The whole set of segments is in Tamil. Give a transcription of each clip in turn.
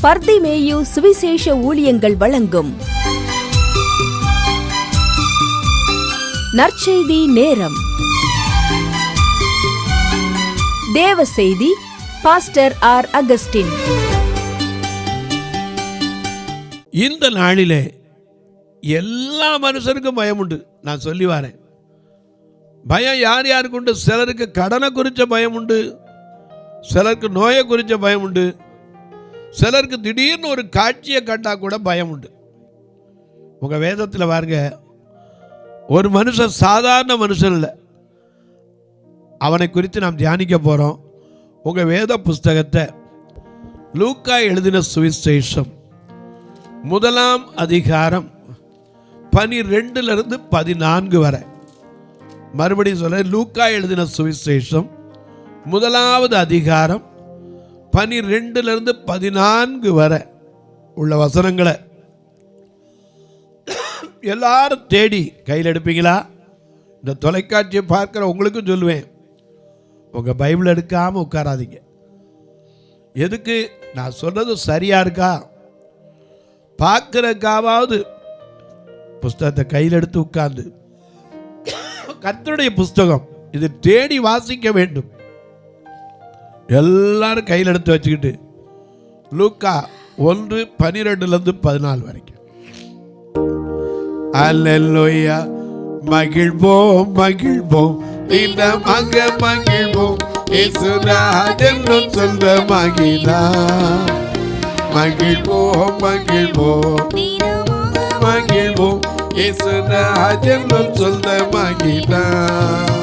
பர்திமேயு சுவிசேஷ ஊழியங்கள் வழங்கும் நற்செய்தி நேரம். தேவ செய்தி பாஸ்டர் ஆர். அகஸ்டின். இந்த நாளிலே எல்லா மனுஷருக்கும் பயம் உண்டு. நான் சொல்லி வரேன், பயம் யார் யாருக்கு உண்டு? சிலருக்கு கடனை குறித்த பயம் உண்டு, சிலருக்கு நோயை குறித்த பயம் உண்டு, சிலருக்கு திடீர்னு ஒரு காட்சியை கண்டா கூட பயம் உண்டு. உங்கள் வேதத்தில் பாருங்க, ஒரு மனுஷன் சாதாரண மனுஷன் இல்லை, அவனை குறித்து நாம் தியானிக்க போகிறோம். உங்கள் வேத புஸ்தகத்தை லூக்கா எழுதின சுவிசேஷம் 1 அதிகாரம் 12 14 வரை. மறுபடியும் சொல்ல, லூக்கா எழுதின சுவிசேஷம் 1 அதிகாரம் 12 14 வரை உள்ள வசனங்களை எல்லாரும் தேடி கையில் எடுப்பீங்களா? இந்த தொலைக்காட்சியை பார்க்குற உங்களுக்கும் சொல்லுவேன், உங்கள் பைபிள் எடுக்காமல் உட்காராதீங்க. எதுக்கு? நான் சொன்னது சரியா இருக்கா பார்க்குறக்காவது புஸ்தகத்தை கையில் எடுத்து உட்கார்ந்து, கர்த்தருடைய புஸ்தகம் இது தேடி வாசிக்க வேண்டும். எல்லாரும் கையில் எடுத்து வச்சுக்கிட்டு லூக்கா 1:12 14 வரைக்கும். அல்லேலூயா, மகிழ்வோம் மகிழ்வோம், தினமாக மகிழ்வோம், இயேசுராஜன் சொந்தமாகினார். மகிழ்வோம் மகிழ்வோம் மகிழ்வோம், இயேசுராஜன் சொந்தமாகினார்.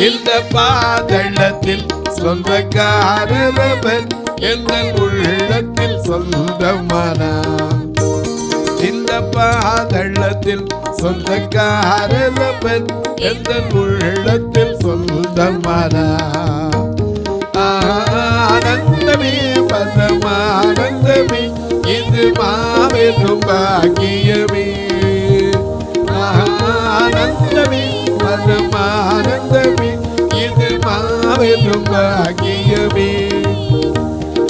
இந்த பாதளத்தில் சொந்தக்காரவர் எந்த உள்ளத்தில் சொந்தமானார். இந்த பாதளத்தில் சொந்தக்காரவர் எந்த உள்ளத்தில் சொந்தமானார். ஆனந்தமே பரமானந்தமே, இது மாபெரும் பாக்கியமே. ஆனந்தமே பரமானந்தமே, இது மாபெரும் பாக்கியமே.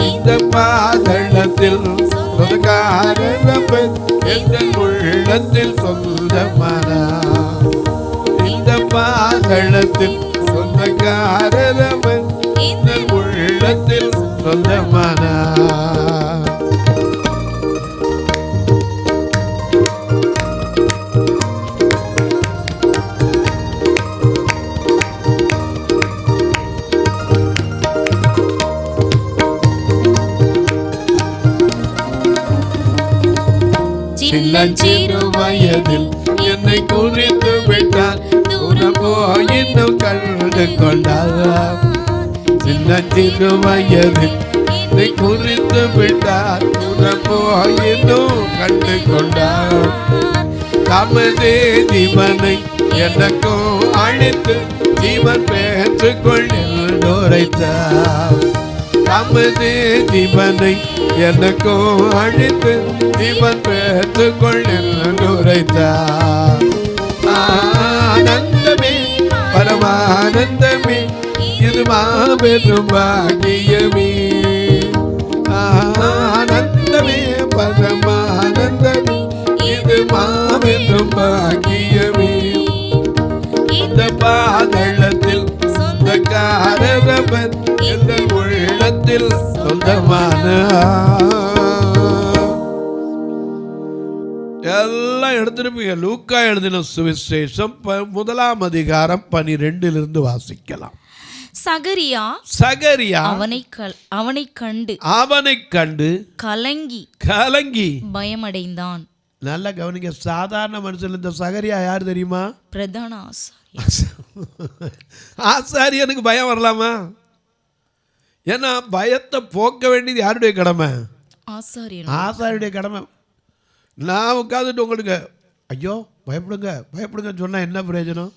இந்த பாதளத்தில் சொந்தக்காரவர் எந்த உள்ளத்தில் சொந்தமானார். இந்த பாதளத்தில் சொந்தக்காரவர் எந்த உள்ளத்தில் சொந்தமானார். சின்னஞ்சிறு வயதில் என்னை குறித்து விட்டார், தூரம் போய் இன்னும் கண்டு கொண்டார். சின்னஞ்சிறு வயதில் என்னை குறித்து விட்டார், தூரம் போய் இன்னும் கண்டு கொண்டார். தமது ஜீவனை எனக்கும் அழைத்து ஜீவன் பெற்றுக்கொள் என்று உரைத்தார். தமது ஜீவனை எனக்கும் அழைத்து ஜீவன் பெற்றுக்கொள் என்று உரைத்தார். ஆனந்தமே பரமானந்தமே, இது மாபெரும் பாக்கியமே. ஆனந்தமே பரமானந்தமே, இது மாபெரும் பாக்கியமே. இந்த பாதளத்தில் சொந்தக்காரவர் எந்த உள்ளத்தில் சொந்தமானார். எல்லாம் எடுத்துருப்பீங்க. லூக்கா எழுதின சுவிசேஷம் 1 அதிகாரம் 12 வாசிக்கலாம். சகரியா அவனை கண்டு கலங்கி பயமடைந்தான். நல்ல கவனிங்க, சாதாரண மனுஷன். இந்த சகரியா யார் தெரியுமா? பிரதான ஆசாரியனுக்கு பயம் வரலாமா? ஏன்னா பயத்தை போக்க வேண்டியது யாருடைய கடமை? ஆசாரியுடைய கடமை. நான் உட்காந்துட்டு உங்களுக்கு ஐயோ பயப்படுங்க பயப்படுங்க சொன்னால் என்ன பிரயோஜனம்?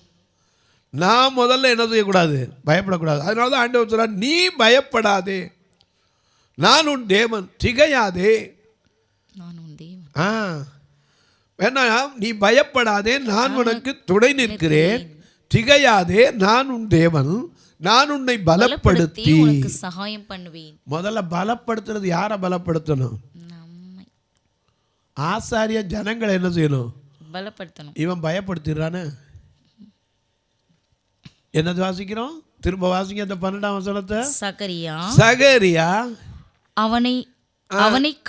நான் முதல்ல என்ன செய்யக்கூடாது? பயப்படக்கூடாது. அதனால தான் ஆண்டவர் சொல்றார், நீ பயப்படாதே, நான் உன் தேவன், திகையாதே. வேணா, நீ பயப்படாதே, நான் உனக்கு துணை நிற்கிறேன், திகையாதே, நான் உன் தேவன், நான் உன்னை பலப்படுத்தி சகாயம் பண்ணுவேன். முதல்ல பலப்படுத்துறது யாரை பலப்படுத்தணும்? ஆசாரியன் ஜனங்களை என்ன செய்யணும்? பலப்படுத்தணும். இவன் பயப்படுத்திடுறானே. என்னது வாசிக்கிறோம்? திரும்ப வாசிங்க அந்த 12ஆம் வசனத்தை. சகரியா அவனை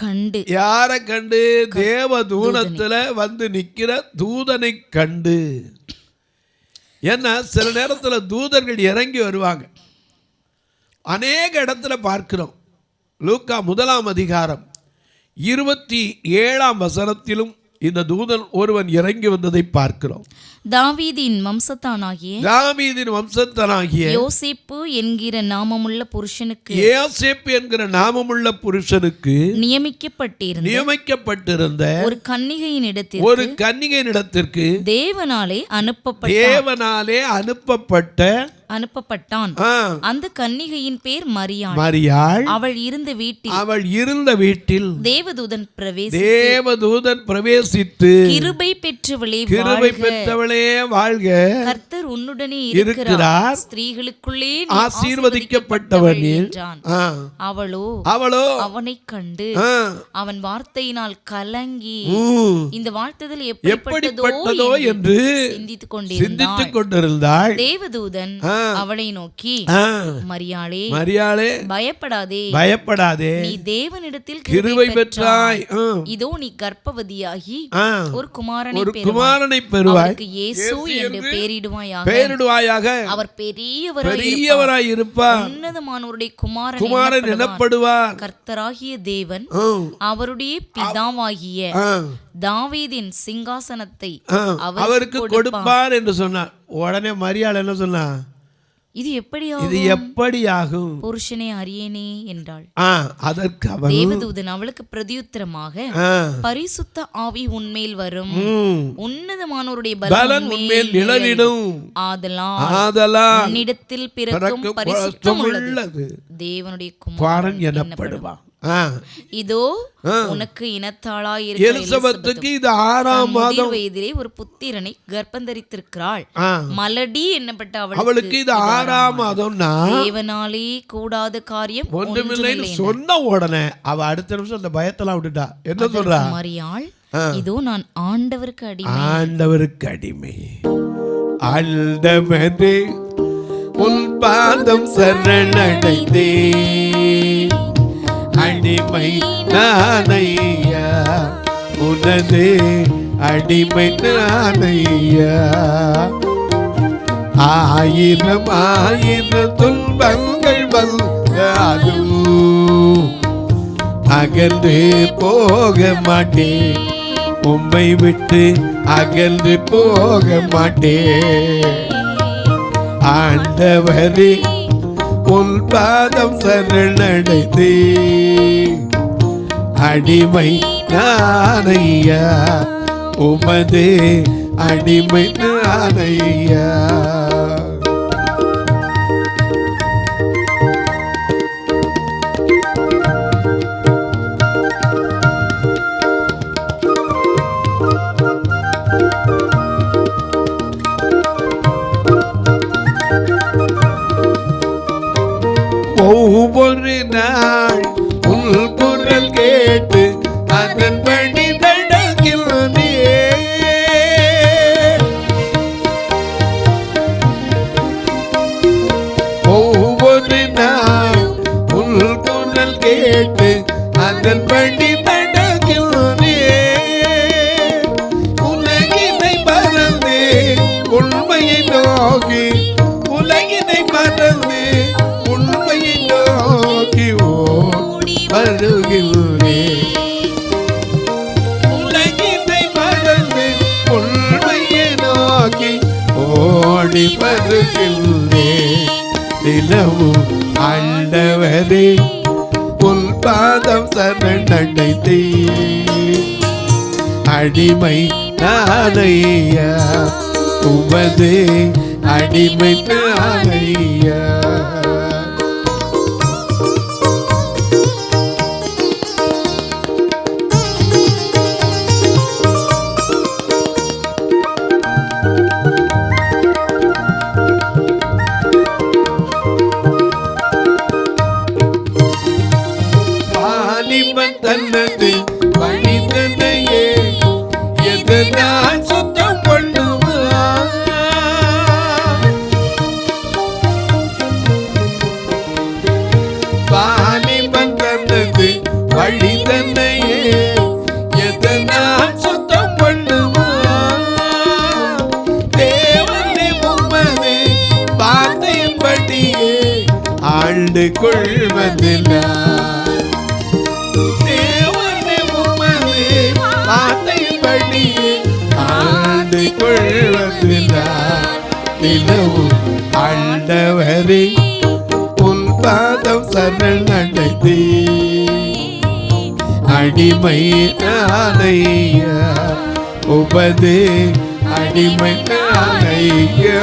கண்டு. யாரை கண்டு? தேவ தூதத்துல வந்து நிக்கிற தூதனை கண்டு. ஏன்னா சில நேரத்தில் தூதர்கள் இறங்கி வருவாங்க. அநேக இடத்துல பார்க்கிறோம். லூக்கா 1ஆம் அதிகாரம் 27ஆம் வசனத்திலும் இந்த தூதன் ஒருவன் இறங்கி வந்ததை பார்க்கிறோம். தாவீதின் வம்சத்தானாகிய யோசேப்பு என்கிற நாமமுள்ள புருஷனுக்கு நியமிக்கப்பட்டிருந்த ஒரு கன்னிகையினிடத்திற்கு தேவனாலே அனுப்பப்பட்டான். அந்த கன்னிகையின் பேர் மரியாள். அவள் இருந்த வீட்டில் தேவதூதன் பிரவேசித்து கிருபை பெற்றவளே வாழ்க, கர்த்தர் உன்னுடனே இருக்கிறார், ஸ்திரீகளுக்குள்ளே ஆசீர்வதிக்கப்பட்டவள் என்றான். அவளோ அவனை கண்டு அவன் வார்த்தையினால் கலங்கி இந்த வாழ்த்துதல் எப்படிப்பட்டதோ என்று சிந்தித்துக் கொண்டிருந்தாள். தேவதூதன் அவளை நோக்கி, மரியாளே பயப்படாதே, நீ தேவனிடத்தில் கிருபை பெற்றாய். இதோ நீ கர்ப்பவதியாகி ஒரு குமாரனை பெறுவாய். இயேசு என்று பெயரிடுவாயாக. அவர் பெரியவராய் இருப்பார். உன்னதமானவருடைய குமாரன் எனப்படுவார். கர்த்தராகிய தேவன் அவருடைய பிதாவாகிய தாவீதின் சிங்காசனத்தை அவருக்கு கொடுப்பார் என்று சொன்னார். உடனே மரியாள் என்ன சொன்னா? இது எப்படியாகும் புருஷனே அறியேனே என்றாள். அதற்கு தேவதூதன் அவளுக்கு பிரதியுத்தரமாக, பரிசுத்த ஆவி உன்மேல் வரும், உன்னதமானவருடைய பலன் உன்மேல் நிழலிடும், ஆதலால் உன்னிடத்தில் பிறக்கும் பரிசுத்தம் உள்ளது தேவனுடைய குமாரன் எனப்படுவான். இதோ உனக்கு இனத்தாளாய் எலிசபெத்துக்கு இது 6ஆம் மாதம் வயதிலே ஒரு புத்திரனை கர்ப்பந்தரித்திருக்கிறாள். மலடி என்னப்பட்ட அவளுக்கு இது 6ஆம் மாதம்னா தேவனாலே கூடாத காரியம் ஒன்றுமில்லைன்னு சொன்ன உடனே அவ அடுத்த நிமிஷம் அந்த பயத்தெல்லாம் விட்டுட்டா. என்ன சொல்றா? மரியாள், இதோ நான் ஆண்டவருக்கு அடிமை, ஆண்டவரே உன் பாதம் சரணடைந்தே, அடிமை நானையா, உனது அடிமை நானையா. ஆயிரம் துன்பங்கள் வந்தாலும் அகன்று போக மாட்டேன், உம்மை விட்டு அகன்று போக மாட்டேன். ஆண்டவரே உன் பாதம் சரணடைந்தே, அடிமை நானையா, உமது அடிமை நானையா. ஒவ்வொரு நாள் உன் குரல் கேட்டு அதன்படி நடக்கிறேன். ஒவ்வொரு நாள் உன் குரல் கேட்டு அதன்படி நடக்கிறேன். உலகினை மறந்து உண்மையை நோக்கி, உலகினை மறந்து உலகினை மறந்து உண்மையை நோக்கி ஓடி வருகின்றேன். நிலவும் ஆண்டவரே உன் பாதம் சரணடைந்தே, அடிமை நானையா, உமது அடிமை நானையா. தன்னது மனிதனையே ஆண்டு கொள்வதில்லை. தேவனே உமது வார்த்தையின்படி ஆண்டு கொள்வதில்லை. தினமும் ஆண்டவரே உன் பாதம் சரணடைந்தே அடிமை நானையா உபதே அடிமை நானையா.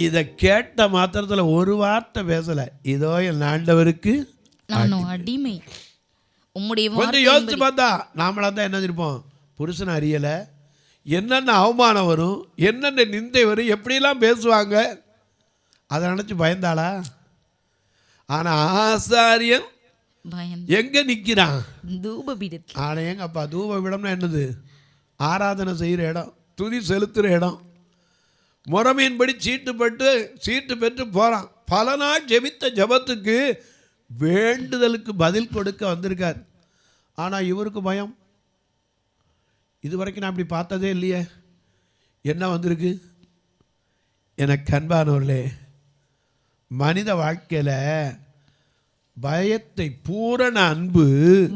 இதை கேட்ட மாத்திரத்துல ஒரு வார்த்தை பேசல. இதோ என் ஆண்டவருக்கு நானும் அடிமை. உம்முடைய கொஞ்சம் யோசிச்சு பார்த்தா நாமளா தான் என்ன இருப்போம், புருஷன் அறியலை, என்னென்ன அவமானம் வரும், என்னென்ன நிந்தை வரும், எப்படிலாம் பேசுவாங்க, அதை நினச்சி பயந்தாளா? ஆனால் ஆசாரியன் எங்கே நிற்கிறான்? தூபபீடத்தில். ஆனால் எங்கப்பா தூபபீடம்னா என்னது? ஆராதனை செய்கிற இடம், துதி செலுத்துகிற இடம். முறைமையின்படி சீட்டு பெற்று போகிறான். பல நாள் ஜெபித்த ஜபத்துக்கு வேண்டுதலுக்கு பதில் கொடுக்க வந்திருக்கார். ஆனால் இவருக்கு பயம். இது வரைக்கும் நான் அப்படி பார்த்ததே இல்லையே, என்ன வந்திருக்கு? எனக்கு அன்பானவர்களே, மனித வாழ்க்கையில் பயத்தை பூரண அன்பு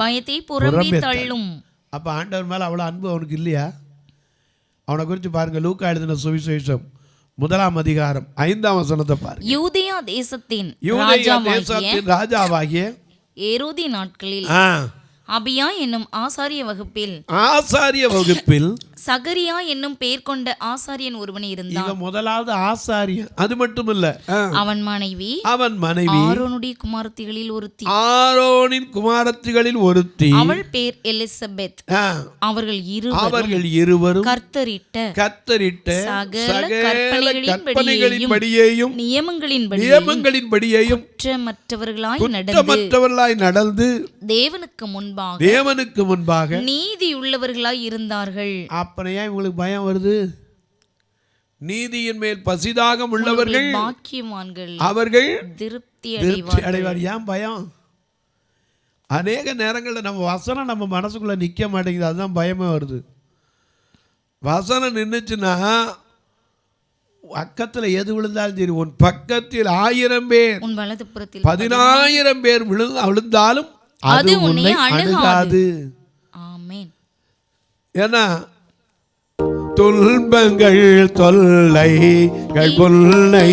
பயத்தை புறம்பே தள்ளும். அப்போ ஆண்டவர் மேலே அவ்வளோ அன்பு அவனுக்கு இல்லையா? அவனை குறித்து பாருங்க, லூக்கா எழுதின சுவிசேஷம் 1ஆம் அதிகாரம் 5ஆம் வசனத்தை பாருங்க. யூதேயா தேசத்தின் ராஜாவாகிய ஏரோதி நாட்களில் அபியா என்னும் ஆசாரிய வகுப்பில் சகரியா என்னும் பெயர் கொண்ட ஆசாரியன் ஒருவன் இருந்தான். முதலாவது ஆசாரியன். அது மட்டும் இல்ல, அவன் மனைவி ஆரோனுடைய குமாரத்திகளில் ஒருத்தி. அவள் பேர் எலிசபெத். அவர்கள் இருவரும் கர்த்தரிட்ட சகல கற்பனைகளின்படியேயும் நியமங்களின்படியேயும் குற்றமற்றவர்களாய் நடந்து தேவனுக்கு முன்பாக நீதி உள்ளவர்களாய் இருந்தார்கள். அப்பனையா இவங்களுக்கு பயம் வருது? நீதியின் மேல் பசிதாகம் உள்ளவர்கள் பாக்கியவான்கள், அவர்கள் திருப்தி அடைவார். ஏன் பயம்? அநேக நேரங்களில் நம்ம வசனம் நம்ம மனசுக்குள்ள நிற்க மாட்டேங்குது, அதுதான் பயமே வருது. வசனம் நின்றுச்சுன்னா பக்கத்தில் எது விழுந்தாலும் சரி, உன் பக்கத்தில் 1000 பேர், உன் வலதுபுறத்தில் 10,000 பேர் விழுந்தாலும் அது உன்னை அணுகாது. ஆமென். ஏன்னா துன்பங்கள் தொல்லைகள் பொல்லை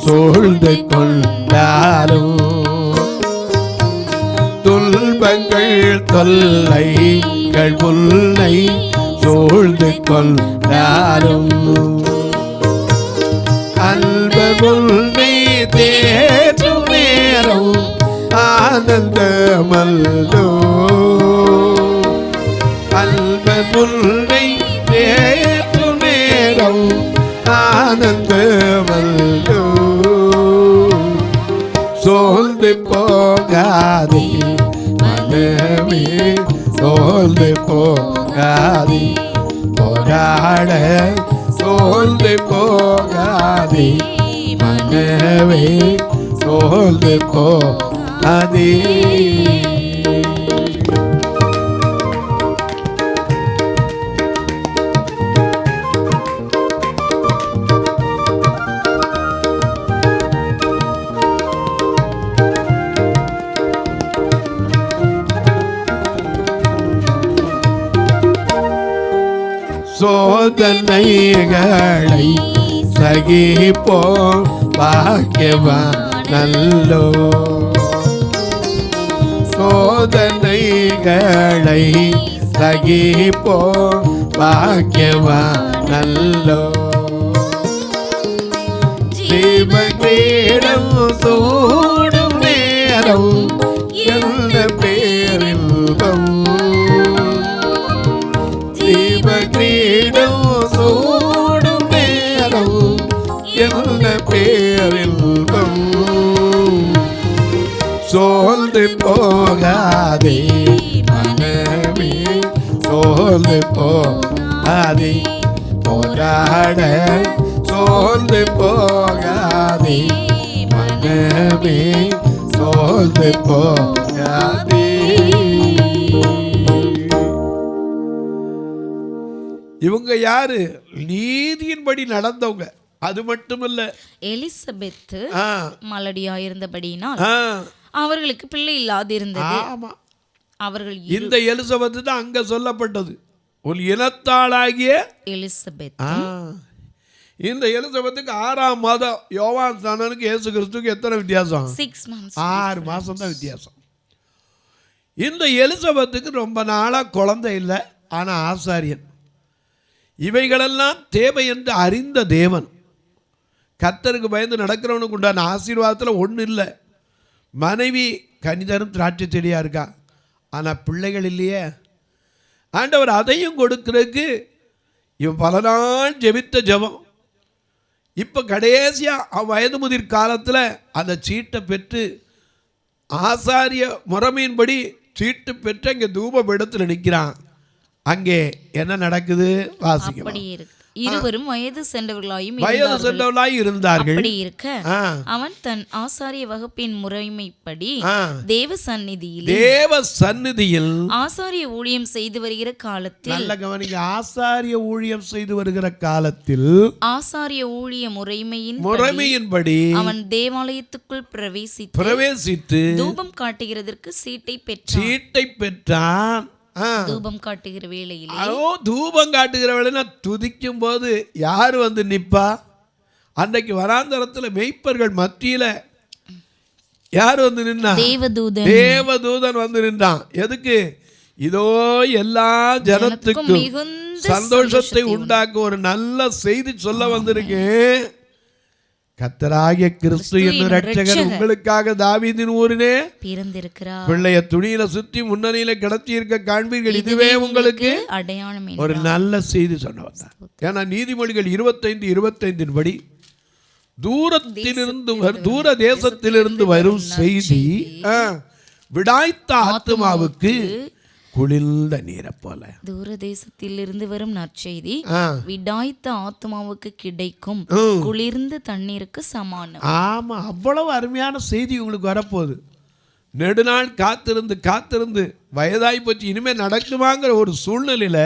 சூழ்ந்து கொண்டாலும், துன்பங்கள் தொல்லைகள் பொல்லை சூழ்ந்து கொண்டாலும், அன்பு உன்னை தேற்றும் நேரம் ஆனந்தமல்லோ, அன்பு உன்னை தேற்றும் நேரம் ஆனந்தமல்லோ. சோர்ந்து போகாதே மனமே, சோர்ந்து போகாதே, போராட சோர்ந்து போகாதே மனமே, சோர்ந்து போகாதே. சோதனைகளை சகிப்போ பாக்கியவான் நல்லோ, சோதனைகளை சகிப்போ பாக்கியவான் நல்லோ. தீபகிரீடம் சூடும் நேரம் என்ன பேரின்பம், தீபகிரீடம் சூடும் நேரம் என்ன பேரின்பம். சோர்ந்து போகாதே மனமே, சோர்ந்து போகாதே, போராட சோர்ந்து போகாதே மனமே, சோர்ந்து போகாதே. இவங்க யாரு? நீதியின்படி நடந்தவங்க. அது மட்டுமல்ல, எலிசபெத் ஆ, மலடியாயிருந்தபடியினால் ஆ, அவர்களுக்கு பிள்ளை இல்லாதிருந்தது. ஆமா. அவர்கள் இந்த எலிசபெத்து தான் அங்க சொல்லப்பட்டது, உன் இனத்தாளாகிய எலிசபெத் ஆ. இந்த எலிசபெத்துக்கு 6ஆம் மாதம் யோவான் ஸ்நானனுக்கு இயேசு கிறிஸ்துக்கு எத்தனை வித்தியாசம்? 6 months. 6 மாசம் தான் வித்தியாசம். இந்த எலிசபெத்துக்கு ரொம்ப நாளா குழந்தை இல்லை, ஆனா ஆசாரியன். இவைகளெல்லாம் தேவை என்று அறிந்த தேவன், கர்த்தருக்கு பயந்து நடக்கிறவனுக்கு உண்டான ஆசீர்வாதத்தில் ஒன்றும் இல்லை. மனைவி கனிதரும் திராட்சை செடியா இருக்கா, ஆனா பிள்ளைகள் இல்லையே. ஆண்டவர் அதையும் கொடுக்கிறதுக்கு இவன் பல நாள் ஜெபித்த ஜெபம். இப்போ கடைசியாக வயது முதிர் காலத்தில் அந்த சீட்டை பெற்று ஆசாரிய முறைமையின்படி சீட்டு பெற்று அங்கே தூப பீடத்தில் நிற்கிறான். அங்கே என்ன நடக்குது வாசிக்கலாம். அப்படி இருக்கு. இருவரும் வயது சென்றவர்களாயும் இருந்தார்கள். அப்படி இருக்க அவன் தன் ஆசாரிய வகுப்பின் முறைமைப்படி தேவ சந்நிதியில் ஆசாரிய ஊழியம் செய்து வருகிற காலத்தில், நல்ல கவனிங்க, ஆசாரிய ஊழியம் செய்து வருகிற காலத்தில் ஆசாரிய ஊழிய முறைமையின்படி அவன் தேவாலயத்துக்குள் பிரவேசித்து தூபம் காட்டுகிறதற்கு சீட்டை பெற்றான். தூபம் காட்டுகிற வேளையிலே, தூபம் காட்டுகிற வேளையில துதிக்கும் போது யார் வந்து நிப்பா? அன்றைக்கு வராந்தரத்தில் மெய்ப்பர்கள் மத்தியில யார் வந்து நின்னா? தேவதூதன் வந்து நின்றான். எதுக்கு? இதோ எல்லா ஜனத்துக்கும் சந்தோஷத்தை உண்டாக்க ஒரு நல்ல செய்தி சொல்ல வந்திருக்கேன். கர்த்தராகிய கிறிஸ்து என்னும் இரட்சகர் உங்களுக்காக தாவீதின் ஊரிலே பிறந்திருக்கிறார். பிள்ளைய துணியில சுத்தி முன்னணியில கிடத்தி இருக்க காண்பீர்கள், இதுவே உங்களுக்கு அடையாளம். ஒரு நல்ல செய்தி சொன்ன வந்தார். ஏன்னா நீதிமொழிகள் 25:25 படி தூர தேசத்திலிருந்து வரும் செய்தி விடாய்த்த ஆத்துமாவுக்கு குளிர்ந்த நீரை போல. தூர தேசத்திலிருந்து வரும் நற்செய்தி விடாய்த்த ஆத்மாவுக்கு கிடைக்கும் குளிர்ந்த தண்ணீருக்கு சமானம். ஆமா, அவ்வளவு அருமையான செய்தி உங்களுக்கு வரப்போகுது. நெடுநாள் காத்திருந்து வயதாய் போச்சு, இனிமேல் நடக்குமாங்கிற ஒரு சூழ்நிலையில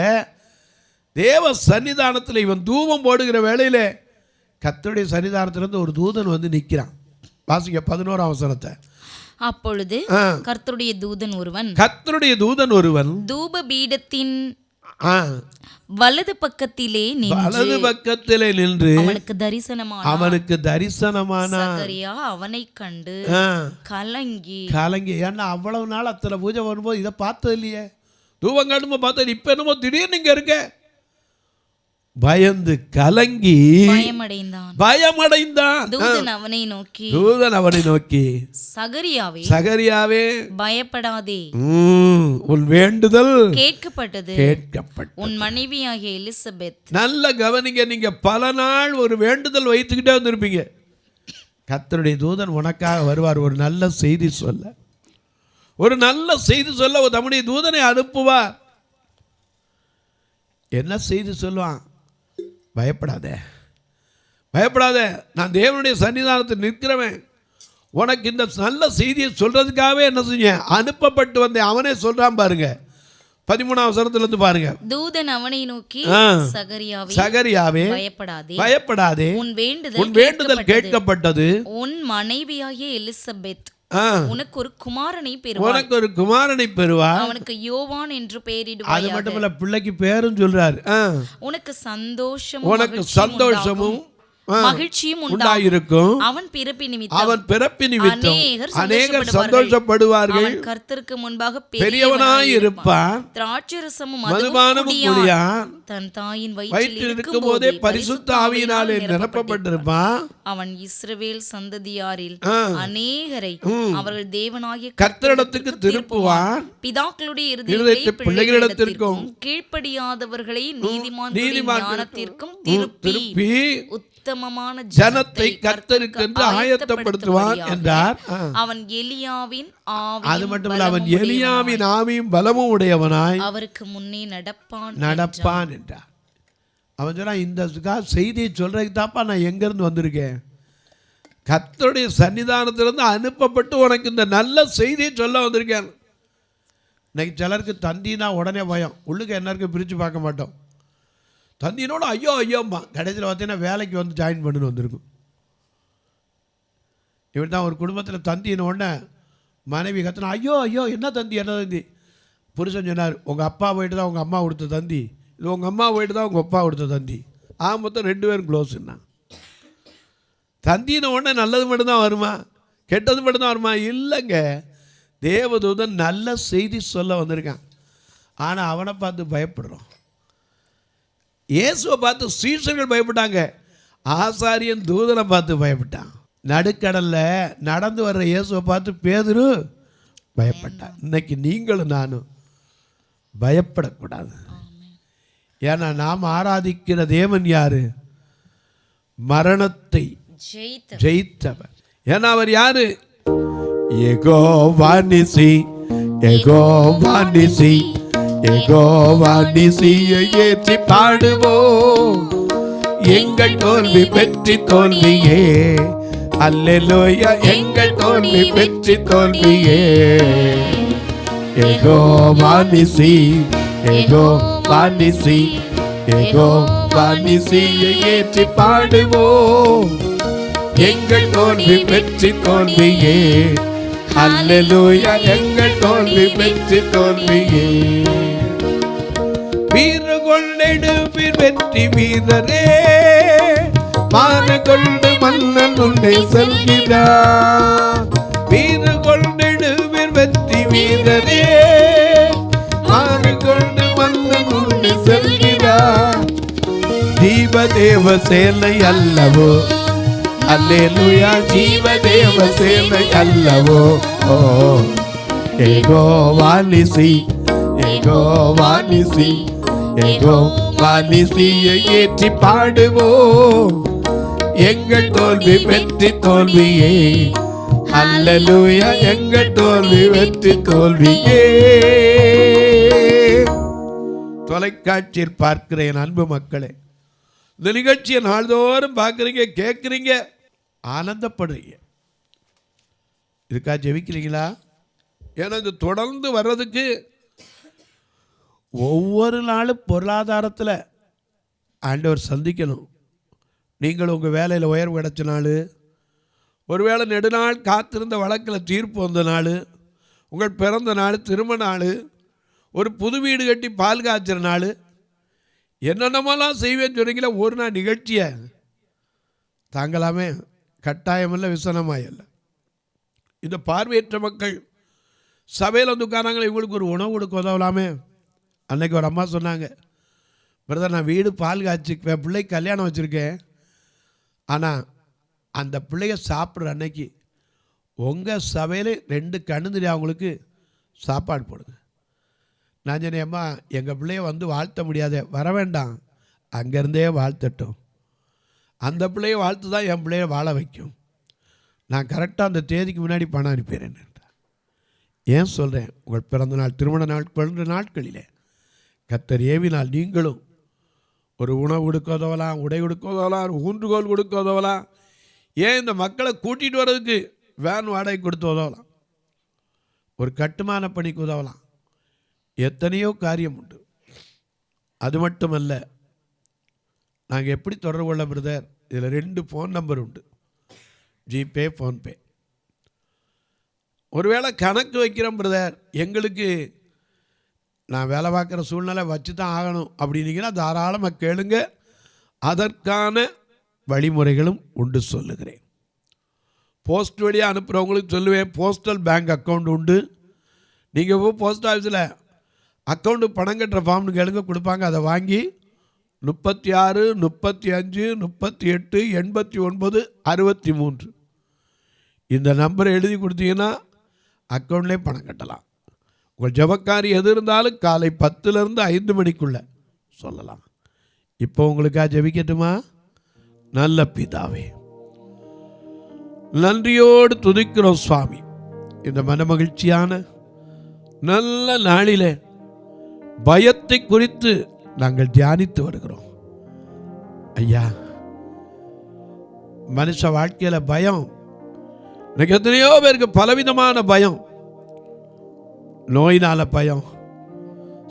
தேவ சன்னிதானத்தில் இவன் தூபம் போடுகிற வேளையில கர்த்தருடைய சன்னிதானத்திலிருந்து ஒரு தூதன் வந்து நிற்கிறான். வாசிங்க 11ஆம் வசனத்தை. அப்பொழுது கர்த்தருடைய தூதன் ஒருவன் தூப பீடத்தின் வலது பக்கத்திலே நின்று அவனுக்கு தரிசனமான சகரியா அவனை கண்டு கலங்கி. ஏன்னா அவ்வளவு நாள் அத்தனை பூஜை வரும்போது இதை பார்த்தது இல்லையே, தூபம் காட்டும்போது பார்த்தது. இப்ப என்னமோ திடீர்னு இங்க இருக்க, பயந்து கலங்கி பயமடைந்தான். தூதன் அவனை நோக்கி சகரியாவே பயப்படாதே, உன் வேண்டுதல் கேட்கப்பட்டது. உன் மனைவியாகிய எலிசபெத். நல்ல கவனிங்க, நீங்க பல நாள் ஒரு வேண்டுதல் வைத்துக்கிட்டே வந்திருப்பீங்க. கர்த்தருடைய தூதன் உனக்காக வருவார், ஒரு நல்ல செய்தி சொல்ல. தம்முடைய தூதனை அனுப்புவார். என்ன செய்தி சொல்லுவான்? பயப்படாத, நான் தேவனுடைய சன்னிதானத்தில் நிற்கிறவன். உனக்கு இந்த நல்ல செய்தியை சொல்றதுக்காகவே என்ன செஞ்சேன்? அனுப்பப்பட்டு வந்தேன். அவனே சொல்றான் பாருங்க, 13ஆம் வசனத்திலிருந்து பாருங்க. தூதன் அவனை நோக்கி சகரியாவே பயப்படாதே, உன் வேண்டுதல் கேட்கப்பட்டது. உன் மனைவியாகிய எலிசபெத் உனக்கு ஒரு குமாரனை பெறுவார். அவனுக்கு யோவான் என்று பெயரிடுவாய். அது மட்டுமல்ல, பிள்ளைக்கு பேரும் சொல்றாரு. உனக்கு சந்தோஷமும் மகிழ்ச்சியும் உண்டாயிருக்கும். அவன் பிறப்பி நிமித்தம் அநேகர் சந்தோஷப்படுவார்கள். கர்த்தருக்கு முன்பாக பெரியவனாய் இருப்பான். திராட்சரசமும் மதுபானமும் குடியான். தன் தாயின் வயிற்றில் இருக்கும் போதே பரிசுத்த ஆவியினாலே நிரப்பப்பட்டிருப்பான். அவன் இஸ்ரவேல் சந்ததியாரில் அநேகரை அவர்கள் தேவனாகிய கர்த்தரிடத்துக்கு திருப்புவான். பிதாக்களுடைய இருதயத்தை பிள்ளைகளிடத்திற்கும் கீழ்ப்படியாதவர்களை நீதிமான்களின் ஞானத்திற்கும் திருப்பி உத்தமமான ஜனத்தை கர்த்தருக்கு என்று ஆயத்தப்படுத்துவான் என்றார். அவன் எலியாவின் அது மட்டுமல்ல, அவன் எலியாவின் ஆவியும் பலமும் உடையவனாய் அவருக்கு முன்னே நடப்பான் என்றார். அவன் சொன்னான், இந்த செய்தியை சொல்றதுக்கு தாப்பா நான் எங்கிருந்து வந்திருக்கேன்? கர்த்தருடைய சன்னிதானத்திலிருந்து அனுப்பப்பட்டு உனக்கு இந்த நல்ல செய்தியை சொல்ல வந்திருக்கேன். இன்னைக்கு சிலருக்கு தந்தினா உடனே பயம், உள்ளுக்கு என்ன இருக்கு பிரித்து பார்க்க மாட்டோம். தந்தினோட ஐயோ ஐயோம்மா. கடைசியில் பார்த்தீங்கன்னா வேலைக்கு வந்து ஜாயின் பண்ணுன்னு வந்திருக்கும். இப்படி தான் ஒரு குடும்பத்தில் தந்தினோடனே மனைவி கத்தினா ஐயோ ஐயோ என்ன தந்தி என்ன தந்தி. புருஷன் சொன்னார், உங்கள் அப்பா போயிட்டு தான் உங்கள் அம்மா கொடுத்த தந்தி, இது உங்கள் அம்மா போயிட்டு தான் உங்கள் அப்பா கொடுத்த தந்தி. மொத்தம் 2 பேரும் க்ளோஸுன்னா. தந்தின உடனே நல்லது மட்டும்தான் வருமா, கெட்டது மட்டும்தான் வருமா? இல்லைங்க. தேவதூதன் நல்ல செய்தி சொல்ல வந்திருக்கான். ஆனால் அவனை பார்த்து பயப்படுறோம். இயேசுவை பார்த்து சீஷர்கள் பயப்பட்டாங்க, ஆசாரியன் தூதனை பார்த்து பயப்பட்டான். நடுக்கடலில் நடந்து வர்ற இயேசுவை பார்த்து பேதுரு பயப்பட்டான். இன்னைக்கு நீங்களும் நானும் பயப்படக்கூடாது. ஏன்னா நாம் ஆராதிக்கிற தேவன் யாரு? மரணத்தை ஜெயித்தவர். ஏன்னா அவர் யாரு? யெகோவா நிசி, யெகோவா நிசி, யெகோவா நிசியை ஏற்றி பாடுவோம். எங்கள் தோல்வி வெற்றி தோல்வியே, அல்லேலூயா. எங்கள் தோல்வி வெற்றி தோல்வியே. யெகோவா நிசி, யெகோவா நிசி, யெகோவா நிசியை ஏற்றி பாடுவோம். எங்கள் தோல்வி வெற்றி தோல்வியே, அல்லேலூயா. எங்கள் தோல்வி வெற்றி தோல்வியே. வீர கொள்ளிடுவீர் வெற்றி வீரரே, மாறு கொண்டு மன்னன் உன்னை செல்கிறார். வீர கொள்ளிடுவீர் வெற்றி வீரரே, மாறு கொண்டு மன்னன் உன்னை செல்கிறார். ஜீவதேவ சேனை அல்லவோ, அல்லேலூயா. ஜீவதேவ சேனை அல்லவோ. ஓ யெகோவா நிசி, யெகோவா நிசி, யெகோவா நிசியை ஏற்றி பாடுவோம். எங்கள் தோல்வி வெற்றி தோல்வியே, அல்லேலூயா. எங்கள் தோல்வி வெற்றி தோல்வியே. தொலைக்காட்சியில் பார்க்கிற என் அன்பு மக்களே, இந்த நிகழ்ச்சியை நாள்தோறும் பார்க்குறீங்க, கேட்குறீங்க, ஆனந்தப்படுறீங்க. இதுக்காக ஜெபிக்கிறீங்களா? ஏன்னா இது தொடர்ந்து வர்றதுக்கு ஒவ்வொரு நாளும் பொருளாதாரத்தில் ஆண்டவர் சந்திக்கணும். நீங்கள் உங்கள் வேலையில் உயர்வு கிடைச்ச நாள், ஒருவேளை நெடுநாள் காத்திருந்த வழக்கில் தீர்ப்பு வந்த நாள், உங்கள் பிறந்த நாள், திருமண நாள், ஒரு புது வீடு கட்டி பால் காய்ச்சிற நாள், என்னென்னமெல்லாம் செய்வேன்னு சொன்னீங்களா? ஒரு நாள் நிகழ்ச்சியை தாங்கலாமே, கட்டாயமில்லை, விசனமாயில்லை. இந்த பார்வையற்ற மக்கள் சபையில் வந்து உட்காராங்களே, இவங்களுக்கு ஒரு உணவு கொடுக்க உதவலாமே. அன்னைக்கு ஒரு அம்மா சொன்னாங்க, பிரதர் நான் வீடு பால் காய்ச்சி பிள்ளைக்கு கல்யாணம் வச்சுருக்கேன், ஆனால் அந்த பிள்ளைய சாப்பிட்ற அன்னைக்கு உங்கள் சபையில் 2 கணுந்திரி அவங்களுக்கு சாப்பாடு போடுங்க. நான் சொன்னேன், அம்மா எங்கள் பிள்ளைய வந்து வாழ்த்த முடியாதே, வர வேண்டாம், அங்கேருந்தே வாழ்த்தட்டும். அந்த பிள்ளைய வாழ்த்து தான் என் பிள்ளைய வாழ வைக்கும். நான் கரெக்டாக அந்த தேதிக்கு முன்னாடி பணம் அனுப்பிடுறேன். ஏன் சொல்கிறேன்? உங்கள் பிறந்த நாள், திருமண நாள் போன்ற நாட்களிலே கர்த்தர் ஏவினால் நீங்களும் ஒரு உணவு கொடுக்க உதவலாம், உடை கொடுக்க உதவலாம், ஊன்றுகோல் கொடுக்க உதவலாம். ஏன் இந்த மக்களை கூட்டிகிட்டு வர்றதுக்கு வேன் வாடகை கொடுத்து உதவலாம், ஒரு கட்டுமான பணிக்கு உதவலாம். எத்தனையோ காரியம் உண்டு. அது மட்டுமல்ல, நாங்கள் எப்படி தொடர்பு கொள்ள பிரதர்? இதில் 2 ஃபோன் நம்பர் உண்டு, ஜிபே, ஃபோன்பே. ஒருவேளை கணக்கு வைக்கிறோம் பிரதர், எங்களுக்கு நான் வேலை பார்க்குற சூழ்நிலை வச்சு தான் ஆகணும் அப்படின்னீங்கன்னா தாராளமாக கேளுங்க, அதற்கான வழிமுறைகளும் உண்டு சொல்லுகிறேன். போஸ்ட் வழியாக அனுப்புகிறவங்களுக்கு சொல்லுவேன், போஸ்டல் பேங்க் அக்கௌண்ட் உண்டு. நீங்கள் போய் போஸ்ட் ஆஃபீஸில் அக்கௌண்ட்டு பணம் கட்டுற ஃபார்ம்னு கேளுங்க, கொடுப்பாங்க. அதை வாங்கி 36 35 38 89 63 இந்த நம்பரை எழுதி கொடுத்தீங்கன்னா அக்கௌண்ட்லேயே பணம் கட்டலாம். உங்கள் ஜபக்காரி எது இருந்தாலும் காலை 10லேருந்து 5 மணிக்குள்ளே சொல்லலாம். இப்போ உங்களுக்காக ஜபிக்கட்டுமா? நல்ல பிதாவே, நன்றியோடு துதிக்கிறோம் சுவாமி. இந்த மனமகிழ்ச்சியான நல்ல நாளிலே பயத்தை குறித்து நாங்கள் தியானித்து வருகிறோம். ஐயா, மனுஷ வாழ்க்கையில் பயம், எனக்கு எத்தனையோ பேருக்கு பலவிதமான பயம். நோயினால பயம்,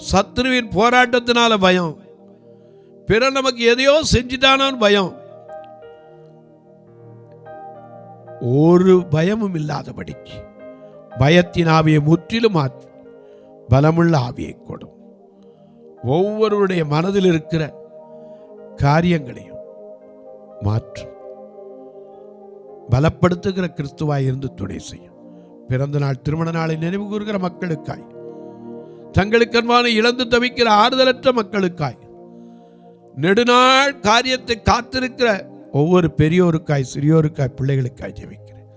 சத்துருவின் போராட்டத்தினால பயம், பிற நமக்கு எதையோ செஞ்சிட்டானோன்னு பயம். ஒரு பயமும் இல்லாதபடிக்கு பயத்தின் ஆவியை முற்றிலும் மாற்றி பலமுள்ள ஆவியை கொடும். ஒவ்வொருவருடைய மனதில் இருக்கிற காரியங்களையும் மாற்றும் பலப்படுத்துகிற கிறிஸ்துவாய் இருந்து துணை செய்யும். பிறந்த நாள் திருமண நாளை நினைவு கூறுகிற மக்களுக்காய், தங்களுக்கன்பான இழந்து தவிக்கிற ஆறுதலற்ற மக்களுக்காய், நெடுநாள் காரியத்தை காத்திருக்கிற ஒவ்வொரு பெரியோருக்காய் சிறியோருக்காய் பிள்ளைகளுக்காய் ஜெபிக்கிறேன்.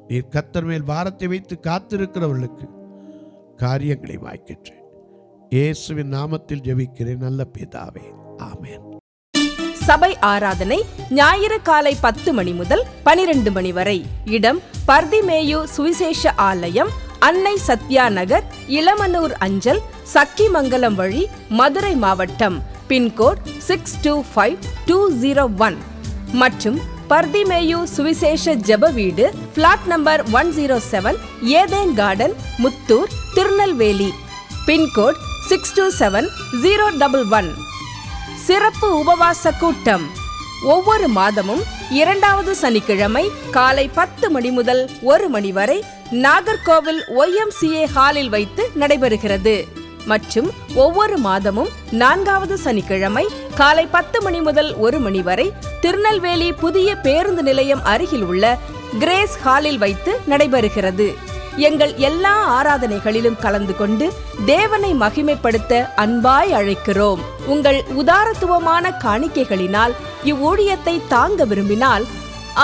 நீர் கர்த்தர் மேல் பாரத்தை வைத்து காத்திருக்கிறவர்களுக்கு காரியங்களை வாய்க்கின்றேன். இயேசுவின் நாமத்தில் ஜெபிக்கிறேன் நல்ல பிதாவே, ஆமென். சபை ஆராதனை ஞாயிறு காலை 10 மணி முதல் 12 மணி வரை. இடம் பர்திமேயு சுவிசேஷ ஆலயம், அன்னை சத்யா நகர், இளமனூர் அஞ்சல், சக்கிமங்கலம் வழி, மதுரை மாவட்டம். பின்கோட் 625201 மற்றும் பர்திமேயு சுவிசேஷ ஜெப வீடு, flat number 107, Eden garden, Muthur, Tirunelveli. Pincode 627011. சிறப்பு உபவாச கூட்டம் ஒவ்வொரு மாதமும் 2வது சனிக்கிழமை காலை 10 மணி முதல் 1 மணி வரை நாகர்கோவில் YMCA ஹாலில் வைத்து நடைபெறுகிறது. மற்றும் ஒவ்வொரு மாதமும் 4வது சனிக்கிழமை காலை 10 மணி முதல் 1 மணி வரை திருநெல்வேலி புதிய பேருந்து நிலையம் அருகில் உள்ள கிரேஸ் ஹாலில் வைத்து நடைபெறுகிறது. எங்கள் எல்லா ஆராதனைகளிலும் கலந்து கொண்டு தேவனை மகிமைப்படுத்த அன்பாய் அழைக்கிறோம். உங்கள் உதாரத்துவமான காணிக்கைகளினால் இவ்வூழியத்தை தாங்க விரும்பினால்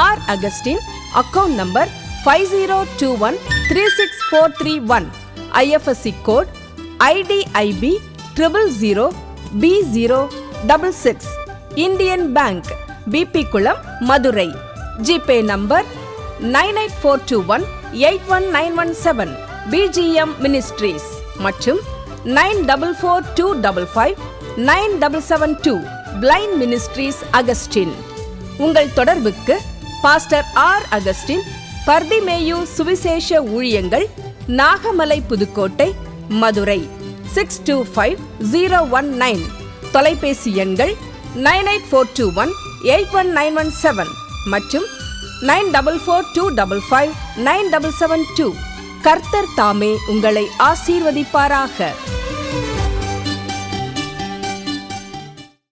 R Augustine, account number 5021364331, IFSC code IDIB 000B066, Indian bank, BP Kulam, Madurai. GPay number 9842181917, BGM ministries மற்றும் 9442559772, பிளைண்ட் மினிஸ்ட்ரீஸ் அகஸ்டின். உங்கள் தொடர்புக்கு பாஸ்டர் ஆர் அகஸ்டின், பர்திமேயு சுவிசேஷ ஊழியங்கள், நாகமலை, புதுக்கோட்டை, மதுரை 625019. தொலைபேசி எண்கள் 9842181917 மற்றும் 9442559772. கர்த்தர் தாமே உங்களை ஆசீர்வதிப்பாராக.